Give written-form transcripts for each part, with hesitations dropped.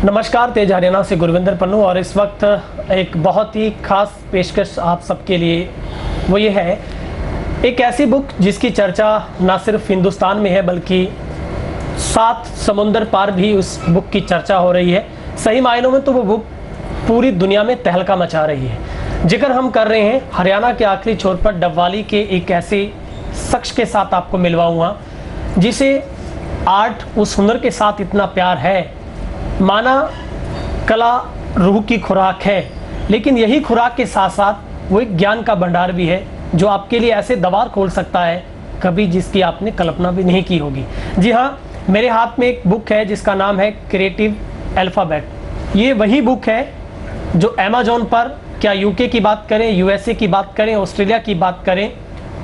नमस्कार, तेज हरियाणा से गुरविंदर पन्नू। और इस वक्त एक बहुत ही खास पेशकश आप सबके लिए, वो ये है एक ऐसी बुक जिसकी चर्चा ना सिर्फ हिंदुस्तान में है बल्कि 7 समुंदर पार भी उस बुक की चर्चा हो रही है। सही मायनों में तो वो बुक पूरी दुनिया में तहलका मचा रही है। जिक्र हम कर रहे हैं हरियाणा के आखिरी छोर पर डबवाली के एक ऐसे शख्स के साथ आपको मिलवाऊंगा जिसे आर्ट, उस हुनर के साथ इतना प्यार है, माना कला रूह की खुराक है, लेकिन यही खुराक के साथ साथ वो एक ज्ञान का भंडार भी है जो आपके लिए ऐसे द्वार खोल सकता है कभी जिसकी आपने कल्पना भी नहीं की होगी। जी हाँ, मेरे हाथ में एक बुक है जिसका नाम है क्रिएटिव अल्फाबेट। ये वही बुक है जो अमेज़न पर, क्या यूके की बात करें, यूएसए की बात करें, ऑस्ट्रेलिया की बात करें,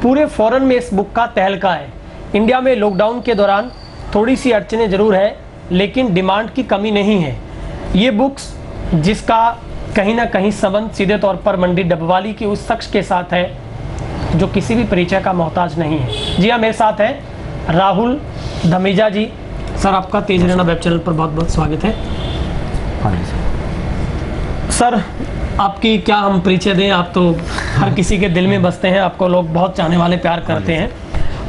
पूरे फॉरेन में इस बुक का तहलका है। इंडिया में लॉकडाउन के दौरान थोड़ी सी अड़चनें ज़रूर है, लेकिन डिमांड की कमी नहीं है। ये बुक्स जिसका कहीं ना कहीं संबंध सीधे तौर पर मंडी डबवाली की उस शख्स के साथ है जो किसी भी परिचय का मोहताज नहीं है। जी हाँ, मेरे साथ है राहुल धमीजा जी। सर, आपका तेज हरियाणा वेब चैनल पर बहुत बहुत स्वागत है। हाँ जी सर, आपकी क्या हम परिचय दें, आप तो हर किसी के दिल में बसते हैं, आपको लोग बहुत चाहने वाले, प्यार करते हैं।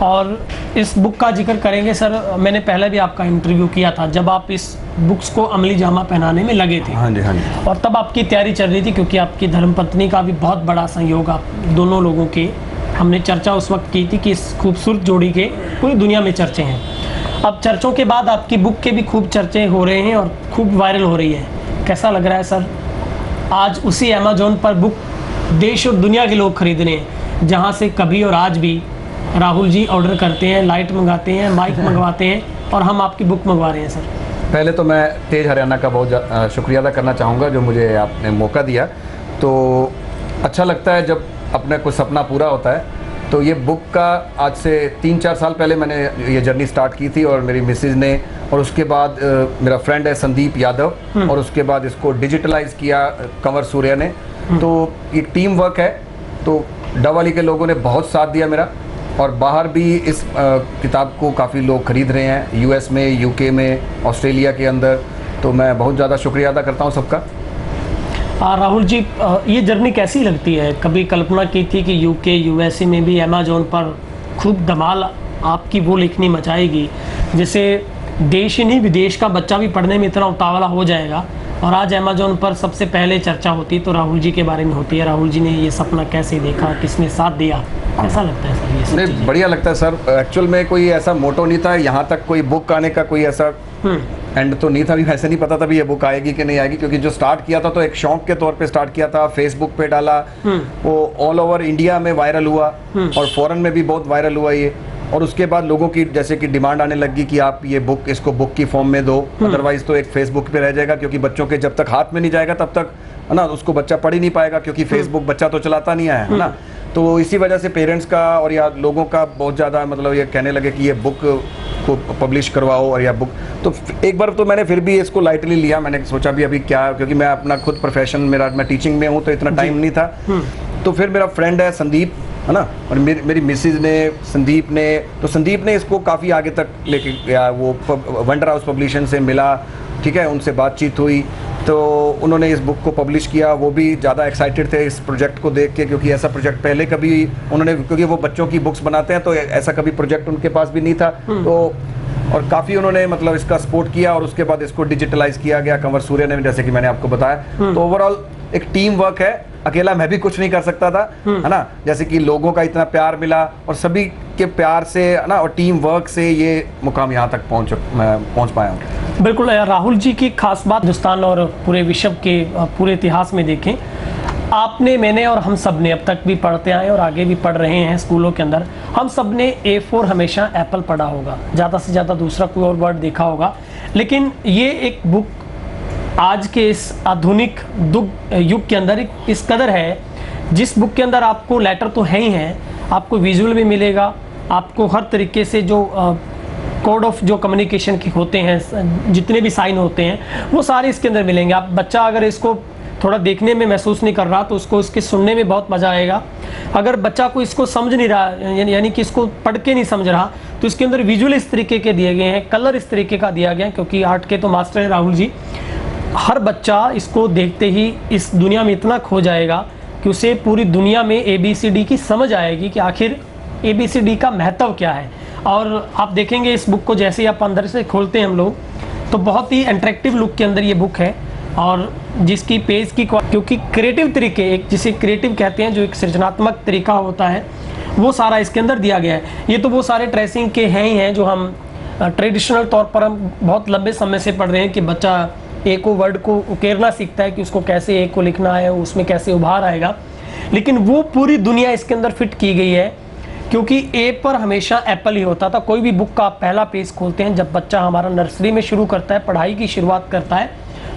और इस बुक का जिक्र करेंगे सर। मैंने पहले भी आपका इंटरव्यू किया था जब आप इस बुक्स को अमली जामा पहनाने में लगे थे। हाँ जी हाँ जी। और तब आपकी तैयारी चल रही थी क्योंकि आपकी धर्मपत्नी का भी बहुत बड़ा सहयोग आप दोनों लोगों की हमने चर्चा उस वक्त की थी कि इस खूबसूरत जोड़ी के पूरी दुनिया में चर्चे हैं। अब चर्चों के बाद आपकी बुक के भी खूब चर्चे हो रहे हैं और खूब वायरल हो रही है। कैसा लग रहा है सर, आज उसी अमेज़न पर बुक देश और दुनिया के लोग खरीद रहे हैं जहाँ से कभी और आज भी राहुल जी ऑर्डर करते हैं, लाइट मंगाते हैं, माइक मंगवाते हैं और हम आपकी बुक मंगवा रहे हैं सर। पहले तो मैं तेज हरियाणा का बहुत शुक्रिया अदा करना चाहूँगा जो मुझे आपने मौका दिया। तो अच्छा लगता है जब अपना कोई सपना पूरा होता है। तो ये बुक का आज से 3-4 साल पहले मैंने ये जर्नी स्टार्ट की थी और मेरी मिसेज़ ने, और उसके बाद मेरा फ्रेंड है संदीप यादव, और उसके बाद इसको डिजिटलाइज़ किया कंवर सूर्या ने। तो ये टीम वर्क है। तो डबवाली के लोगों ने बहुत साथ दिया मेरा, और बाहर भी इस किताब को काफ़ी लोग ख़रीद रहे हैं, यूएस में, यूके में, ऑस्ट्रेलिया के अंदर। तो मैं बहुत ज़्यादा शुक्रिया अदा करता हूँ सबका। राहुल जी, ये जर्नी कैसी लगती है? कभी कल्पना की थी कि यूके, यूएसए में भी अमेज़न पर खूब धमाल आपकी वो लिखनी मचाएगी जिसे देश ही नहीं विदेश का बच्चा भी पढ़ने में इतना उतावला हो जाएगा, और आज अमेज़न पर सबसे पहले चर्चा होती तो राहुल जी के बारे में होती है। राहुल जी ने ये सपना कैसे देखा, किसने साथ दिया, कैसा लगता है सर ये सब? नहीं, बढ़िया लगता है सर। एक्चुअल में कोई ऐसा मोटो नहीं था, यहाँ तक कोई बुक आने का कोई ऐसा एंड तो नहीं था। भी वैसे नहीं पता था भी ये बुक आएगी कि नहीं आएगी, क्योंकि जो स्टार्ट किया था तो एक शौक के तौर पे स्टार्ट किया था, फेसबुक पे डाला, वो ऑल ओवर इंडिया में वायरल हुआ और फॉरेन में भी बहुत वायरल हुआ ये। और उसके बाद लोगों की जैसे कि डिमांड आने लगी कि आप ये बुक, इसको बुक की फॉर्म में दो, अदरवाइज तो एक फेसबुक पे रह जाएगा, क्योंकि बच्चों के जब तक हाथ में नहीं जाएगा तब तक है ना उसको बच्चा पढ़ ही नहीं पाएगा, क्योंकि फेसबुक बच्चा तो चलाता नहीं है ना। तो इसी वजह से पेरेंट्स का और या लोगों का बहुत ज़्यादा मतलब ये कहने लगे कि ये बुक को पब्लिश करवाओ, और या बुक। तो एक बार तो मैंने फिर भी इसको लाइटली लिया। मैंने सोचा भी अभी क्या, क्योंकि मैं अपना खुद प्रोफेशन, मैं टीचिंग में हूँ तो इतना टाइम नहीं था। तो फिर मेरा फ्रेंड है संदीप, है ना, और मेरी मिसेज ने, संदीप ने इसको काफ़ी आगे तक लेके गया। वो वंडर हाउस पब्लिशन से मिला, ठीक है, उनसे बातचीत हुई तो उन्होंने इस बुक को पब्लिश किया। वो भी ज़्यादा एक्साइटेड थे इस प्रोजेक्ट को देख के, क्योंकि ऐसा प्रोजेक्ट पहले कभी उन्होंने, क्योंकि वो बच्चों की बुक्स बनाते हैं तो ऐसा कभी प्रोजेक्ट उनके पास भी नहीं था। तो और काफ़ी उन्होंने मतलब इसका सपोर्ट किया, और उसके बाद इसको डिजिटलाइज किया गया कंवर सूर्या ने, जैसे कि मैंने आपको बताया। तो ओवरऑल एक टीम वर्क है, अकेला मैं भी कुछ नहीं कर सकता था, है ना। जैसे कि लोगों का इतना प्यार मिला और सभी के प्यार से, है ना, और टीम वर्क से ये मुकाम यहाँ तक पहुँच पाया हूँ। बिल्कुल, राहुल जी की खास बात हिंदुस्तान और पूरे विश्व के पूरे इतिहास में देखें, आपने, मैंने और हम सब ने अब तक भी पढ़ते आए और आगे भी पढ़ रहे हैं स्कूलों के अंदर, हम सब ने A4 हमेशा एप्पल पढ़ा होगा, ज़्यादा से ज़्यादा दूसरा कोई और वर्ड देखा होगा। लेकिन ये एक बुक आज के इस आधुनिक युग के अंदर इस कदर है, जिस बुक के अंदर आपको लेटर तो है ही हैं, आपको विजुअल भी मिलेगा, आपको हर तरीके से जो कोड ऑफ जो कम्युनिकेशन के होते हैं, जितने भी साइन होते हैं, वो सारे इसके अंदर मिलेंगे। आप बच्चा अगर इसको थोड़ा देखने में महसूस नहीं कर रहा तो उसको इसके सुनने में बहुत मज़ा आएगा। अगर बच्चा को इसको समझ नहीं रहा, यानी कि इसको पढ़ के नहीं समझ रहा, तो इसके अंदर विजुअल इस तरीके के दिए गए हैं, कलर इस तरीके का दिया गया है, क्योंकि आर्ट के तो मास्टर हैं राहुल जी। हर बच्चा इसको देखते ही इस दुनिया में इतना खो जाएगा कि उसे पूरी दुनिया में ABCD की समझ आएगी कि आखिर ABCD का महत्व क्या है। और आप देखेंगे इस बुक को जैसे ही आप अंदर से खोलते हैं हम लोग, तो बहुत ही अट्रैक्टिव लुक के अंदर ये बुक है, और जिसकी पेज की क्योंकि क्रिएटिव तरीके, एक जिसे क्रिएटिव कहते हैं, जो एक सृजनात्मक तरीका होता है, वो सारा इसके अंदर दिया गया है। ये तो वो सारे ट्रेसिंग के हैं ही हैं जो हम ट्रेडिशनल तौर पर हम बहुत लंबे समय से पढ़ रहे हैं कि बच्चा ए को वर्ड को उकेरना सीखता है कि उसको कैसे ए को लिखना है, उसमें कैसे उभार आएगा, लेकिन वो पूरी दुनिया इसके अंदर फिट की गई है। क्योंकि ए पर हमेशा एप्पल ही होता था। कोई भी बुक का आप पहला पेज खोलते हैं, जब बच्चा हमारा नर्सरी में शुरू करता है, पढ़ाई की शुरुआत करता है,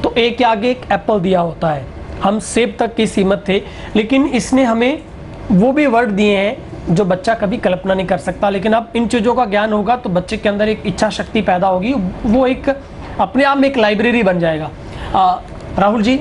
तो ए के आगे एक एप्पल दिया होता है। हम सेब तक की सीमित थे, लेकिन इसने हमें वो भी वर्ड दिए हैं जो बच्चा कभी कल्पना नहीं कर सकता। लेकिन अब इन चीज़ों का ज्ञान होगा तो बच्चे के अंदर एक इच्छा शक्ति पैदा होगी, वो एक अपने आप में एक लाइब्रेरी बन जाएगा। राहुल जी,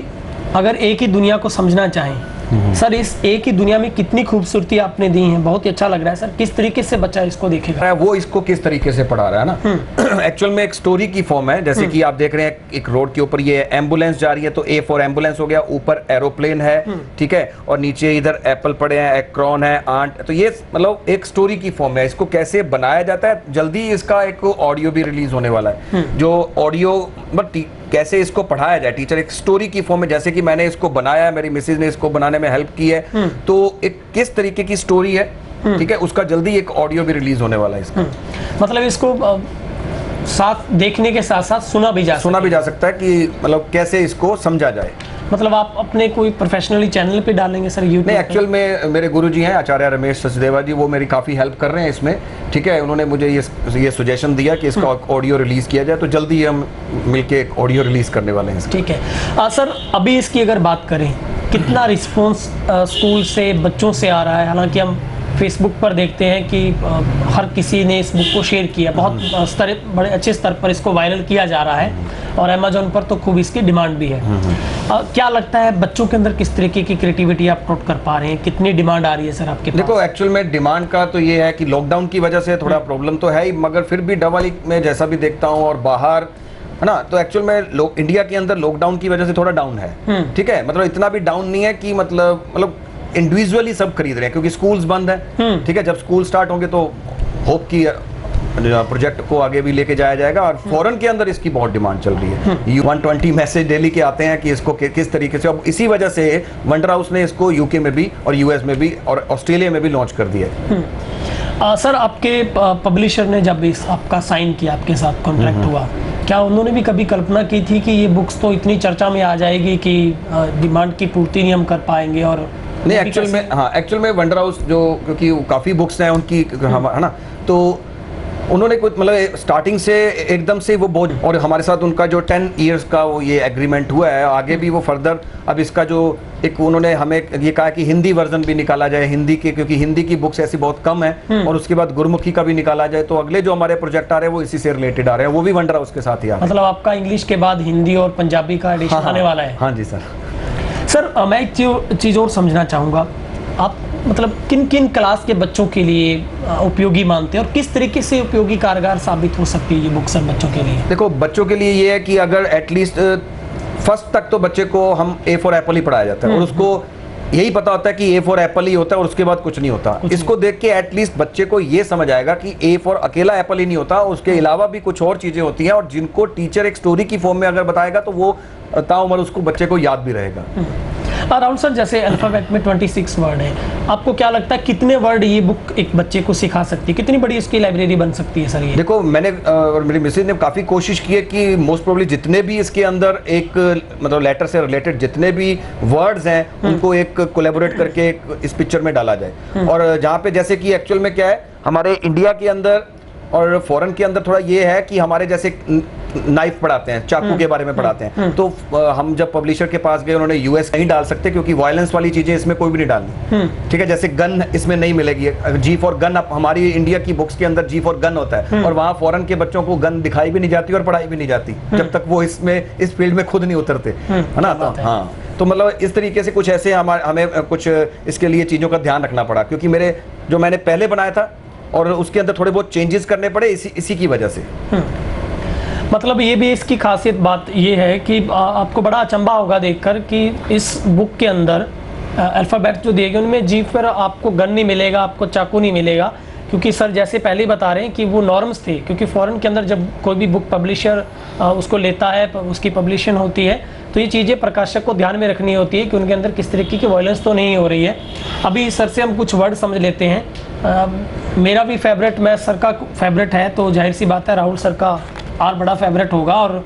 अगर ए की दुनिया को समझना चाहें, सर इस ए की दुनिया में कितनी खूबसूरती आपने दी है, बहुत ही अच्छा लग रहा है सर। किस तरीके से बच्चा इसको देखेगा, वो इसको किस तरीके से पढ़ा रहा है ना। एक्चुअल में एक स्टोरी की फॉर्म है, जैसे कि आप देख रहे हैं एक रोड के ऊपर ये एम्बुलेंस जा रही है, तो ए फॉर एम्बुलेंस हो गया, ऊपर एरोप्लेन है, ठीक है, और नीचे इधर एप्पल पड़े हैं, एक्रोन है, आंट। तो ये मतलब एक स्टोरी की फॉर्म है। इसको कैसे बनाया जाता है, जल्दी इसका एक ऑडियो भी रिलीज होने वाला है, जो ऑडियो बट कैसे इसको पढ़ाया जाए, टीचर एक स्टोरी की फॉर्म में, जैसे कि मैंने इसको बनाया, मेरी मिसेज ने इसको बनाने में हेल्प की है, तो एक किस तरीके की स्टोरी है, ठीक है, उसका जल्दी एक ऑडियो भी रिलीज होने वाला है इसका। मतलब इसको साथ देखने के साथ साथ सुना भी जा सकता है कि मतलब कैसे इसको समझा जाए। मतलब आप अपने कोई प्रोफेशनली चैनल पे डालेंगे सर यूट्यूब? नहीं, एक्चुअल में मेरे गुरुजी हैं आचार्य रमेश सचदेवा जी, वो मेरी काफ़ी हेल्प कर रहे हैं इसमें, ठीक है। उन्होंने मुझे ये सजेशन दिया कि इसका ऑडियो रिलीज़ किया जाए, तो जल्दी हम मिलके एक ऑडियो रिलीज़ करने वाले हैं। ठीक है सर, अभी इसकी अगर बात करें, कितना रिस्पॉन्स स्कूल से, बच्चों से आ रहा है? हालांकि हम फेसबुक पर देखते हैं कि हर किसी ने इस बुक को शेयर किया, बहुत बड़े अच्छे स्तर पर इसको वायरल किया जा रहा है, और अमेजोन पर तो खूब इसकी डिमांड भी है। क्या लगता है बच्चों के अंदर किस तरीके की क्रिएटिविटी आप नोट कर पा रहे हैं, कितनी डिमांड आ रही है सर आपके पास? देखो, एक्चुअल में डिमांड का तो ये है कि लॉकडाउन की वजह से थोड़ा प्रॉब्लम तो है ही, मगर फिर भी डबल में जैसा भी देखता हूँ और बाहर है ना, तो एक्चुअल में इंडिया के अंदर लॉकडाउन की वजह से थोड़ा डाउन है, ठीक है। मतलब इतना भी डाउन नहीं है कि मतलब इंडिविजुअली सब खरीद रहे हैं, क्योंकि स्कूल्स बंद है, ठीक है। जब स्कूल स्टार्ट होंगे तो होप की प्रोजेक्ट को आगे भी लेके जाया जाएगा, और फॉरेन के अंदर इसकी बहुत डिमांड चल रही है। 120 मैसेज डेली के आते हैं कि इसको किस तरीके से, अब इसी वजह से वंडर हाउस ने इसको यूके में भी और यूएस में भी और ऑस्ट्रेलिया में भी लॉन्च कर दिया है। सर, आपके पब्लिशर ने जब आपका साइन किया, आपके साथ कॉन्ट्रैक्ट हुआ, क्या उन्होंने भी कभी कल्पना की थी कि ये बुक्स तो इतनी चर्चा में आ जाएगी कि डिमांड की पूर्ति नहीं हम कर पाएंगे? और नहीं, एक्चुअल में वंडर हाउस जो, क्योंकि काफ़ी बुक्स हैं उनकी, है ना, तो उन्होंने कुछ मतलब स्टार्टिंग से एकदम से वो बहुत, और हमारे साथ उनका जो 10 इयर्स का वो ये एग्रीमेंट हुआ है, आगे भी वो फर्दर अब इसका जो एक उन्होंने हमें ये कहा कि हिंदी वर्जन भी निकाला जाए, हिंदी के, क्योंकि हिंदी की बुक्स ऐसी बहुत कम है, और उसके बाद गुरमुखी का भी निकाला जाए। तो अगले जो हमारे प्रोजेक्ट आ रहे हैं वो इसी से रिलेटेड आ रहे हैं, वो भी वंडर हाउस के साथ ही आ रहे हैं। मतलब आपका इंग्लिश के बाद हिंदी और पंजाबी का एडिशन आने वाला है? हाँ जी सर। सर, मैं एक चीज़ और समझना चाहूँगा, आप मतलब किन किन क्लास के बच्चों के लिए उपयोगी मानते हैं, और किस तरीके से उपयोगी कारगर साबित हो सकती है ये बुक सर बच्चों के लिए? देखो, बच्चों के लिए ये है कि अगर एटलीस्ट फर्स्ट तक तो बच्चे को हम ए फॉर एप्पल ही पढ़ाया जाता है, और उसको यही पता होता है कि ए फॉर एप्पल ही होता है और उसके बाद कुछ नहीं होता। इसको देख के एटलीस्ट बच्चे को ये समझ आएगा कि ए फॉर अकेला एप्पल ही नहीं होता, उसके अलावा भी कुछ और चीज़ें होती हैं, और जिनको टीचर एक स्टोरी की फॉर्म में अगर बताएगा तो वो ताउम्र उसको बच्चे को याद भी रहेगा। राहुल सर, जैसे अल्फाबेट में 26 वर्ड है, आपको क्या लगता है कितने वर्ड ये बुक एक बच्चे को सिखा सकती है, कितनी बड़ी इसकी लाइब्रेरी बन सकती है सर ये? देखो, मैंने और मेरी मिसेज ने काफ़ी कोशिश की है कि मोस्ट प्रोबेबली जितने भी इसके अंदर एक मतलब लेटर से रिलेटेड जितने भी वर्ड्स हैं उनको एक कोलैबोरेट करके इस पिक्चर में डाला जाए। और जहाँ पे जैसे कि एक्चुअल में क्या है, हमारे इंडिया के अंदर और फॉरेन के अंदर थोड़ा ये है कि हमारे जैसे नाइफ पढ़ाते हैं, चाकू के बारे में पढ़ाते हैं, तो हम जब पब्लिशर के पास गए, उन्होंने यूएस नहीं डाल सकते क्योंकि वायलेंस वाली चीजें इसमें कोई भी नहीं डालनी, ठीक है। जैसे गन इसमें नहीं मिलेगी, जी फॉर गन हमारी इंडिया की बुक्स के अंदर जी फॉर गन होता है, और वहाँ फॉरेन के बच्चों को गन दिखाई भी नहीं जाती और पढ़ाई भी नहीं जाती जब तक वो इस फील्ड में खुद नहीं उतरते, है ना। तो हाँ, तो मतलब इस तरीके से कुछ ऐसे हमें कुछ इसके लिए चीज़ों का ध्यान रखना पड़ा, क्योंकि मैंने पहले बनाया था और उसके अंदर थोड़े बहुत चेंजेस करने पड़े इसी की वजह से। मतलब ये भी इसकी खासियत बात ये है कि आपको बड़ा अचंभा होगा देखकर कि इस बुक के अंदर अल्फ़ाबेट जो दिए गए उनमें जी पर आपको गन नहीं मिलेगा, आपको चाकू नहीं मिलेगा, क्योंकि सर जैसे पहले ही बता रहे हैं कि वो नॉर्म्स थे। क्योंकि फ़ॉरेन के अंदर जब कोई भी बुक पब्लिशर उसको लेता है, उसकी पब्लिशन होती है, तो ये चीज़ें प्रकाशक को ध्यान में रखनी होती है कि उनके अंदर किस तरीके की वायलेंस तो नहीं हो रही है। अभी सर से हम कुछ वर्ड समझ लेते हैं। मेरा भी फेवरेट, मैं सर का फेवरेट है, तो जाहिर सी बात है राहुल सर का और बड़ा फेवरेट होगा, और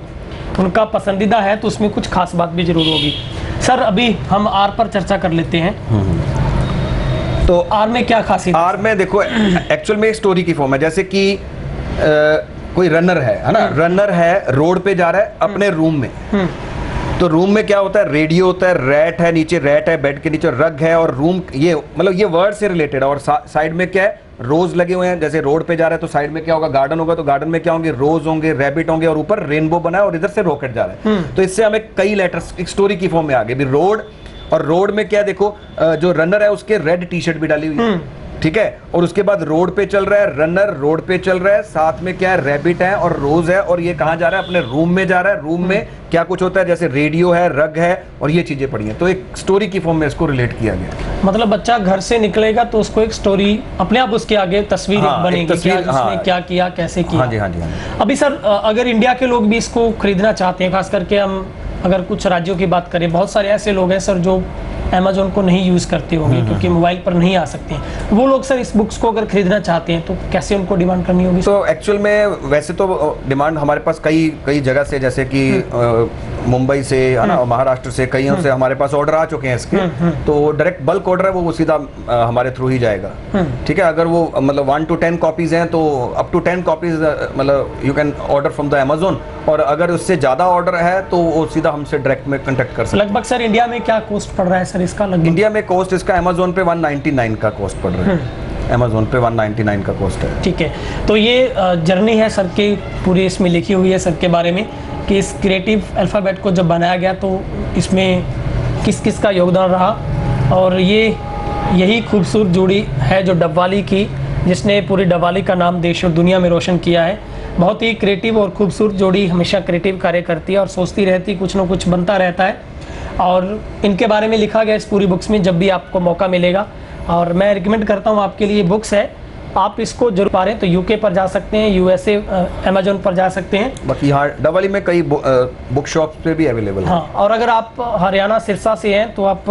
उनका पसंदीदा है तो उसमें कुछ खास बात भी ज़रूर होगी। सर अभी हम आर पर चर्चा कर लेते हैं। तो आर में क्या खासियत? आर में देखो एक्चुअल में एक स्टोरी की फॉर्म है, जैसे कि कोई रनर है ना, रनर है, रोड पे जा रहा है अपने रूम में। तो रूम में क्या होता है, रेडियो होता है, रैट है, नीचे रैट है, बेड के नीचे रग है, और रूम ये मतलब ये वर्ड से रिलेटेड है। और साइड में क्या है, रोज लगे हुए हैं। जैसे रोड पे जा रहा है तो साइड में क्या होगा, गार्डन होगा, तो गार्डन में क्या होंगे, रोज होंगे, रैबिट होंगे, और ऊपर रेनबो बना है और इधर से रॉकेट जा रहा है। तो इससे हमें कई लेटर्स एक स्टोरी की फॉर्म में आ गए। रोड, और रोड में क्या देखो, जो रनर है उसके रेड टी शर्ट भी डाली हुई है, ठीक है। और उसके बाद रोड पे चल रहा है, रनर रोड पे चल रहा है, साथ में क्या है, रैबिट है और रोज है, और ये कहाँ जा रहा है, अपने रूम में जा रहा है। रूम में क्या कुछ होता है, जैसे रेडियो है, रग है, और ये चीजें पड़ी हैं। तो एक स्टोरी की फॉर्म में इसको रिलेट किया गया। मतलब बच्चा घर से निकलेगा तो उसको एक स्टोरी अपने आप उसके आगे तस्वीर बनेगी, तस्वीर, उसने क्या किया, कैसे किया। हाँ जी, हाँ जी, हाँ जी। अभी सर अगर इंडिया के लोग भी इसको खरीदना चाहते हैं, खास करके हम अगर कुछ राज्यों की बात करें, बहुत सारे ऐसे लोग हैं सर जो अमेजोन को नहीं यूज़ करते होंगे क्योंकि मोबाइल पर नहीं आ सकते हैं, वो लोग सर इस बुक्स को अगर खरीदना चाहते हैं तो कैसे उनको डिमांड करनी होगी? तो एक्चुअल में वैसे तो डिमांड हमारे पास कई जगह से, जैसे कि मुंबई से है ना, महाराष्ट्र से, कईयों से हमारे पास ऑर्डर आ चुके हैं इसके। तो डायरेक्ट बल्क ऑर्डर है वो सीधा हमारे थ्रू ही जाएगा, ठीक है। अगर वो मतलब 1 to 10 कॉपीज हैं तो अप टू 10 कॉपीज मतलब you can order from the Amazon, और अगर उससे ज़्यादा ऑर्डर है तो वो सीधा हमसे डायरेक्ट में कॉन्टैक्ट कर सकते हैं। लगभग सर इंडिया में क्या कॉस्ट पड़ रहा है सर इसका? लगभग इंडिया में कॉस्ट इसका अमेजोन पे 199 का कॉस्ट पड़ रहा है, अमेजोन पे 199 का कॉस्ट है। ठीक है, तो ये जर्नी है सर की पूरी, इसमें लिखी हुई है सर के बारे में कि इस क्रिएटिव अल्फ़ाबेट को जब बनाया गया तो इसमें किस किस का योगदान रहा, और यही खूबसूरत जोड़ी है जो डबवाली की, जिसने पूरी डबवाली का नाम देश और दुनिया में रोशन किया है। बहुत ही क्रिएटिव और खूबसूरत जोड़ी हमेशा क्रिएटिव कार्य करती है और सोचती रहती, कुछ ना कुछ बनता रहता है, और इनके बारे में लिखा गया इस पूरी बुक्स में। जब भी आपको मौका मिलेगा, और मैं रिकमेंड करता हूँ आपके लिए बुक्स है, आप इसको जरूर पा रहे हैं तो यूके पर जा सकते हैं, यूएसए अमेजोन पर जा सकते हैं। बाकी यहाँ डबल में कई बुक शॉप पे भी अवेलेबल है। हाँ, और अगर आप हरियाणा सिरसा से हैं तो आप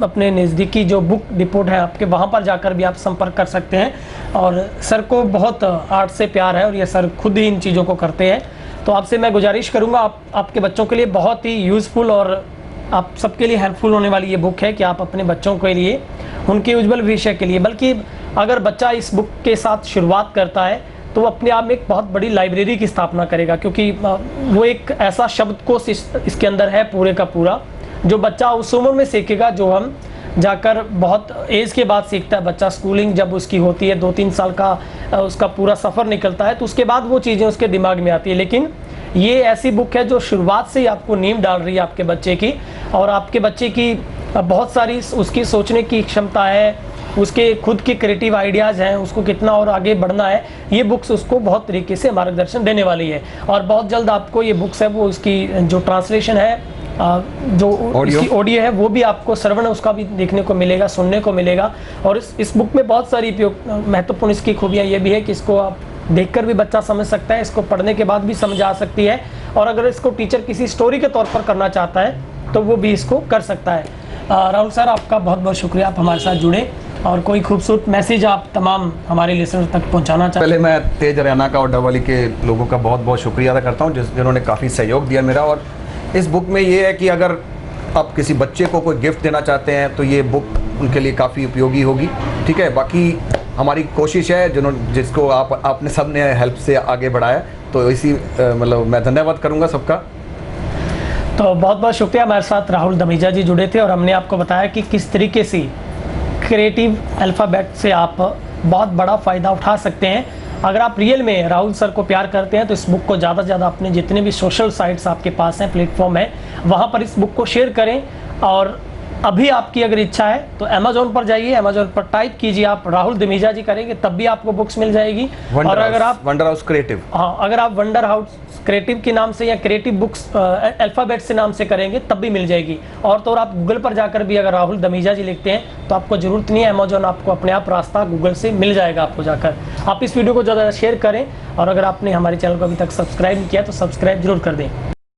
अपने नज़दीकी जो बुक डिपोट है आपके, वहाँ पर जाकर भी आप संपर्क कर सकते हैं। और सर को बहुत आर्ट से प्यार है और ये सर खुद ही इन चीज़ों को करते हैं। तो आपसे मैं गुजारिश करूँगा, आपके बच्चों के लिए बहुत ही यूज़फुल और आप सबके लिए हेल्पफुल होने वाली ये बुक है कि आप अपने बच्चों के लिए, उनके उज्जवल भविष्य के लिए, बल्कि अगर बच्चा इस बुक के साथ शुरुआत करता है तो वो अपने आप में एक बहुत बड़ी लाइब्रेरी की स्थापना करेगा, क्योंकि वो एक ऐसा शब्दकोश इसके अंदर है पूरे का पूरा, जो बच्चा उस उम्र में सीखेगा जो हम जाकर बहुत एज के बाद सीखता है। बच्चा स्कूलिंग जब उसकी होती है, 2-3 साल का उसका पूरा सफ़र निकलता है, तो उसके बाद वो चीज़ें उसके दिमाग में आती है। लेकिन ये ऐसी बुक है जो शुरुआत से ही आपको नींव डाल रही है आपके बच्चे की, और आपके बच्चे की बहुत सारी उसकी सोचने की क्षमता है, उसके खुद के क्रिएटिव आइडियाज़ हैं, उसको कितना और आगे बढ़ना है, ये बुक्स उसको बहुत तरीके से मार्गदर्शन देने वाली है। और बहुत जल्द आपको ये बुक्स है वो उसकी जो ट्रांसलेशन है, जो इसकी ऑडियो है, वो भी आपको श्रवण उसका भी देखने को मिलेगा, सुनने को मिलेगा। और इस बुक में बहुत सारी महत्वपूर्ण इसकी खूबियाँ ये भी है कि इसको आप देखकर भी बच्चा समझ सकता है, इसको पढ़ने के बाद भी समझ आ सकती है, और अगर इसको टीचर किसी स्टोरी के तौर पर करना चाहता है तो वो भी इसको कर सकता है। राहुल सर, आपका बहुत बहुत शुक्रिया, आप हमारे साथ जुड़े, और कोई खूबसूरत मैसेज आप तमाम हमारे लिसनर तक पहुंचाना चाहते? पहले मैं तेज हरियाणा का और डबवाली के लोगों का बहुत बहुत शुक्रिया अदा करता हूं जिन्होंने काफ़ी सहयोग दिया मेरा। और इस बुक में ये है कि अगर आप किसी बच्चे को कोई गिफ्ट देना चाहते हैं तो ये बुक उनके लिए काफ़ी उपयोगी होगी, ठीक है। बाकी हमारी कोशिश है जिसको आपने सब ने हेल्प से आगे बढ़ाया, तो इसी मतलब मैं धन्यवाद करूँगा सबका। तो बहुत बहुत शुक्रिया, हमारे साथ राहुल दमीजा जी जुड़े थे और हमने आपको बताया कि किस तरीके से क्रिएटिव अल्फ़ाबेट से आप बहुत बड़ा फ़ायदा उठा सकते हैं। अगर आप रियल में राहुल सर को प्यार करते हैं तो इस बुक को ज़्यादा से ज़्यादा अपने जितने भी सोशल साइट्स आपके पास हैं, प्लेटफॉर्म है, वहाँ पर इस बुक को शेयर करें। और अभी आपकी अगर इच्छा है तो अमेजोन पर जाइए, अमेजोन पर टाइप कीजिए आप राहुल दमीजा जी करेंगे तब भी आपको बुक्स मिल जाएगी। और अगर आप वंडर हाउस क्रिएटिव, हाँ, अगर आप वंडर हाउस क्रिएटिव के नाम से या क्रिएटिव बुक्स अल्फाबेट से नाम से करेंगे तब भी मिल जाएगी। और तो और आप गूगल पर जाकर भी अगर राहुल दमीजा जी लिखते हैं तो आपको जरूरत नहीं है, अमेजोन आपको अपने आप रास्ता गूगल से मिल जाएगा आपको जाकर। आप इस वीडियो को ज़्यादा शेयर करें और अगर आपने हमारे चैनल को अभी तक सब्सक्राइब नहीं किया तो सब्सक्राइब जरूर कर दें।